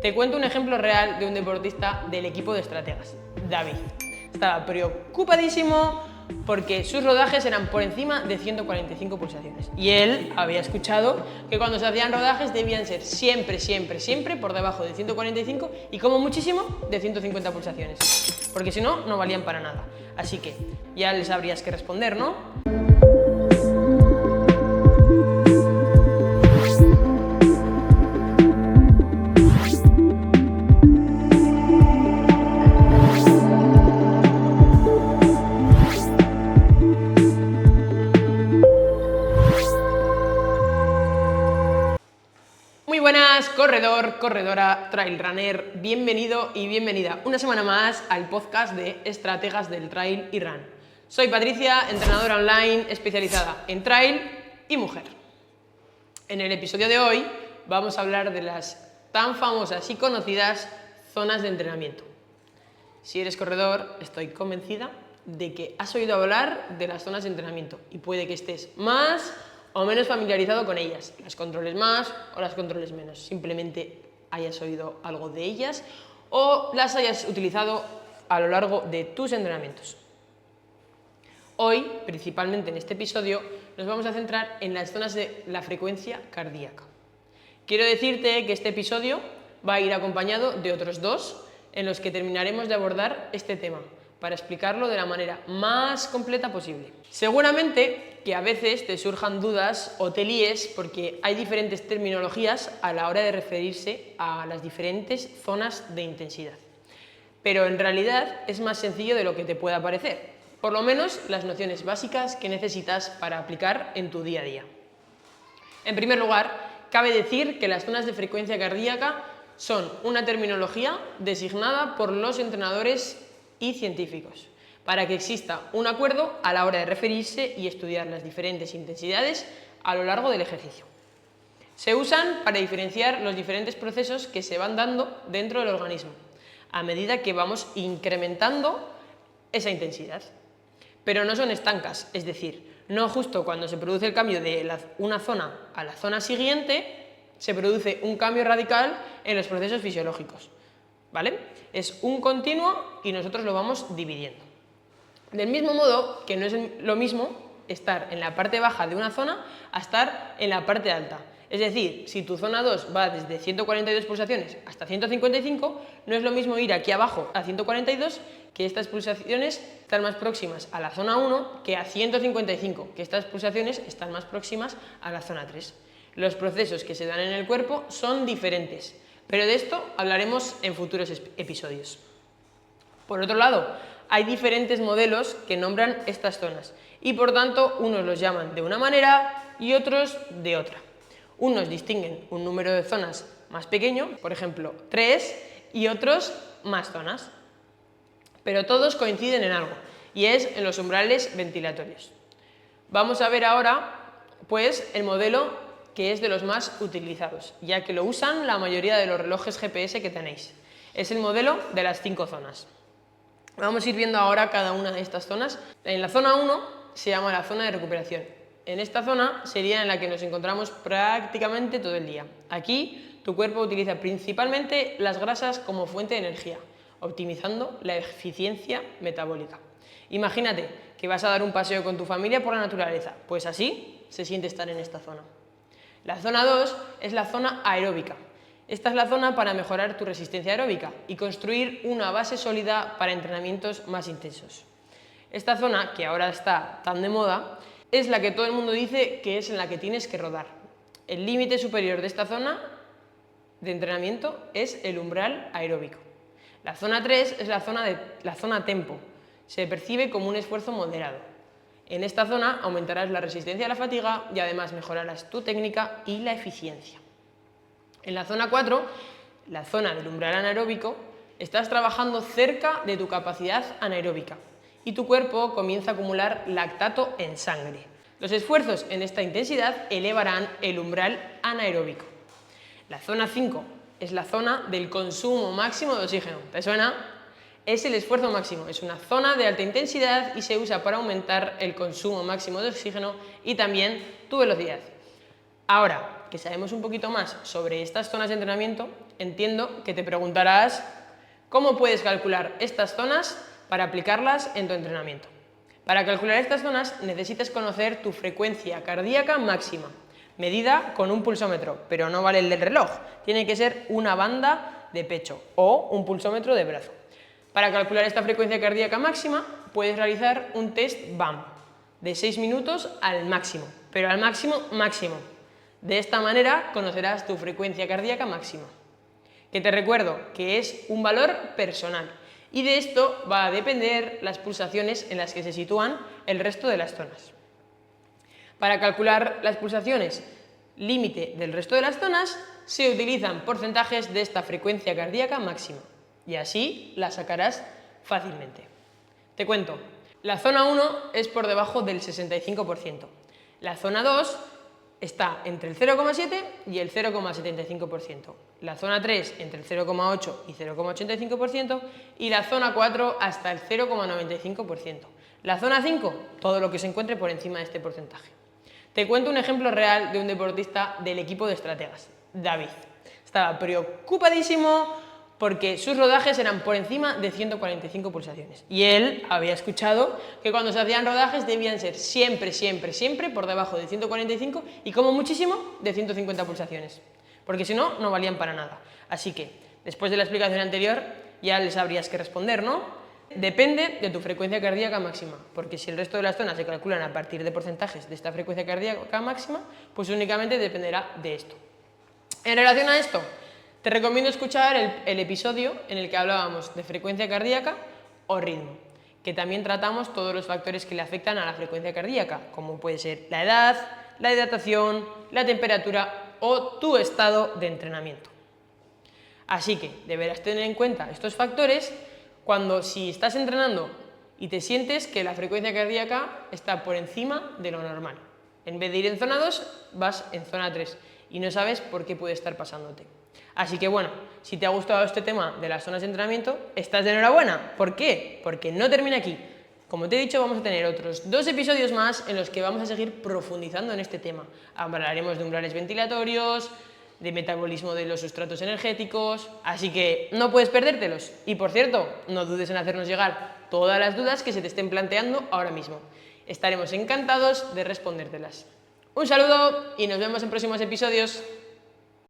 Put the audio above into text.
Te cuento un ejemplo real de un deportista del equipo de estrategas, David. Estaba preocupadísimo porque sus rodajes eran por encima de 145 pulsaciones. Y él había escuchado que cuando se hacían rodajes debían ser siempre por debajo de 145 y como muchísimo de 150 pulsaciones. Porque si no, no valían para nada. Así que ya les habrías que responder, ¿no? Muy buenas, corredor, corredora, trail runner, bienvenido y bienvenida una semana más al podcast de Estrategas del Trail y Run. Soy Patricia, entrenadora online especializada en trail y mujer. En el episodio de hoy vamos a hablar de las tan famosas y conocidas zonas de entrenamiento. Si eres corredor, estoy convencida de que has oído hablar de las zonas de entrenamiento y puede que estés más o menos familiarizado con ellas, las controles más o las controles menos, simplemente hayas oído algo de ellas o las hayas utilizado a lo largo de tus entrenamientos. Hoy, principalmente en este episodio, nos vamos a centrar en las zonas de la frecuencia cardíaca. Quiero decirte que este episodio va a ir acompañado de otros dos en los que terminaremos de abordar este tema, para explicarlo de la manera más completa posible. Seguramente que a veces te surjan dudas o te líes porque hay diferentes terminologías a la hora de referirse a las diferentes zonas de intensidad. Pero en realidad es más sencillo de lo que te pueda parecer, por lo menos las nociones básicas que necesitas para aplicar en tu día a día. En primer lugar, cabe decir que las zonas de frecuencia cardíaca son una terminología designada por los entrenadores y científicos, para que exista un acuerdo a la hora de referirse y estudiar las diferentes intensidades a lo largo del ejercicio. Se usan para diferenciar los diferentes procesos que se van dando dentro del organismo, a medida que vamos incrementando esa intensidad. Pero no son estancas, es decir, no justo cuando se produce el cambio de una zona a la zona siguiente, se produce un cambio radical en los procesos fisiológicos. ¿Vale? Es un continuo y nosotros lo vamos dividiendo. Del mismo modo que no es lo mismo estar en la parte baja de una zona a estar en la parte alta. Es decir, si tu zona 2 va desde 142 pulsaciones hasta 155, no es lo mismo ir aquí abajo a 142, que estas pulsaciones están más próximas a la zona 1 que a 155, que estas pulsaciones están más próximas a la zona 3. Los procesos que se dan en el cuerpo son diferentes, pero de esto hablaremos en futuros episodios. Por otro lado, hay diferentes modelos que nombran estas zonas y por tanto unos los llaman de una manera y otros de otra. Unos distinguen un número de zonas más pequeño, por ejemplo 3, y otros más zonas. Pero todos coinciden en algo y es en los umbrales ventilatorios. Vamos a ver ahora pues el modelo que es de los más utilizados, ya que lo usan la mayoría de los relojes GPS que tenéis. Es el modelo de las 5 zonas. Vamos a ir viendo ahora cada una de estas zonas. En la zona 1 se llama la zona de recuperación. En esta zona sería en la que nos encontramos prácticamente todo el día. Aquí tu cuerpo utiliza principalmente las grasas como fuente de energía, optimizando la eficiencia metabólica. Imagínate que vas a dar un paseo con tu familia por la naturaleza, pues así se siente estar en esta zona. La zona 2 es la zona aeróbica. Esta es la zona para mejorar tu resistencia aeróbica y construir una base sólida para entrenamientos más intensos. Esta zona, que ahora está tan de moda, es la que todo el mundo dice que es en la que tienes que rodar. El límite superior de esta zona de entrenamiento es el umbral aeróbico. La zona 3 es la zona tempo. Se percibe como un esfuerzo moderado. En esta zona aumentarás la resistencia a la fatiga y además mejorarás tu técnica y la eficiencia. En la zona 4, la zona del umbral anaeróbico, estás trabajando cerca de tu capacidad anaeróbica y tu cuerpo comienza a acumular lactato en sangre. Los esfuerzos en esta intensidad elevarán el umbral anaeróbico. La zona 5 es la zona del consumo máximo de oxígeno. ¿Te suena? Es el esfuerzo máximo, es una zona de alta intensidad y se usa para aumentar el consumo máximo de oxígeno y también tu velocidad. Ahora que sabemos un poquito más sobre estas zonas de entrenamiento, entiendo que te preguntarás cómo puedes calcular estas zonas para aplicarlas en tu entrenamiento. Para calcular estas zonas necesitas conocer tu frecuencia cardíaca máxima, medida con un pulsómetro, pero no vale el del reloj, tiene que ser una banda de pecho o un pulsómetro de brazo. Para calcular esta frecuencia cardíaca máxima puedes realizar un test BAM de 6 minutos al máximo, pero al máximo. De esta manera conocerás tu frecuencia cardíaca máxima, que te recuerdo que es un valor personal y de esto va a depender las pulsaciones en las que se sitúan el resto de las zonas. Para calcular las pulsaciones límite del resto de las zonas se utilizan porcentajes de esta frecuencia cardíaca máxima y así la sacarás fácilmente. Te cuento, la zona 1 es por debajo del 65%, la zona 2 está entre el 0,7 y el 0,75%, la zona 3 entre el 0,8 y 0,85% y la zona 4 hasta el 0,95%. La zona 5, todo lo que se encuentre por encima de este porcentaje. Te cuento un ejemplo real de un deportista del equipo de estrategas, David. Estaba preocupadísimo porque sus rodajes eran por encima de 145 pulsaciones. Y él había escuchado que cuando se hacían rodajes debían ser siempre por debajo de 145 y como muchísimo de 150 pulsaciones. Porque si no, no valían para nada. Así que, después de la explicación anterior, ya le sabrías qué responder, ¿no? Depende de tu frecuencia cardíaca máxima, porque si el resto de las zonas se calculan a partir de porcentajes de esta frecuencia cardíaca máxima, pues únicamente dependerá de esto. En relación a esto, te recomiendo escuchar el episodio en el que hablábamos de frecuencia cardíaca o ritmo, que también tratamos todos los factores que le afectan a la frecuencia cardíaca, como puede ser la edad, la hidratación, la temperatura o tu estado de entrenamiento. Así que deberás tener en cuenta estos factores si estás entrenando y te sientes que la frecuencia cardíaca está por encima de lo normal. En vez de ir en zona 2, vas en zona 3 y no sabes por qué puede estar pasándote. Así que bueno, si te ha gustado este tema de las zonas de entrenamiento, estás de enhorabuena. ¿Por qué? Porque no termina aquí. Como te he dicho, vamos a tener otros 2 episodios más en los que vamos a seguir profundizando en este tema. Hablaremos de umbrales ventilatorios, de metabolismo de los sustratos energéticos, así que no puedes perdértelos. Y por cierto, no dudes en hacernos llegar todas las dudas que se te estén planteando ahora mismo. Estaremos encantados de respondértelas. Un saludo y nos vemos en próximos episodios.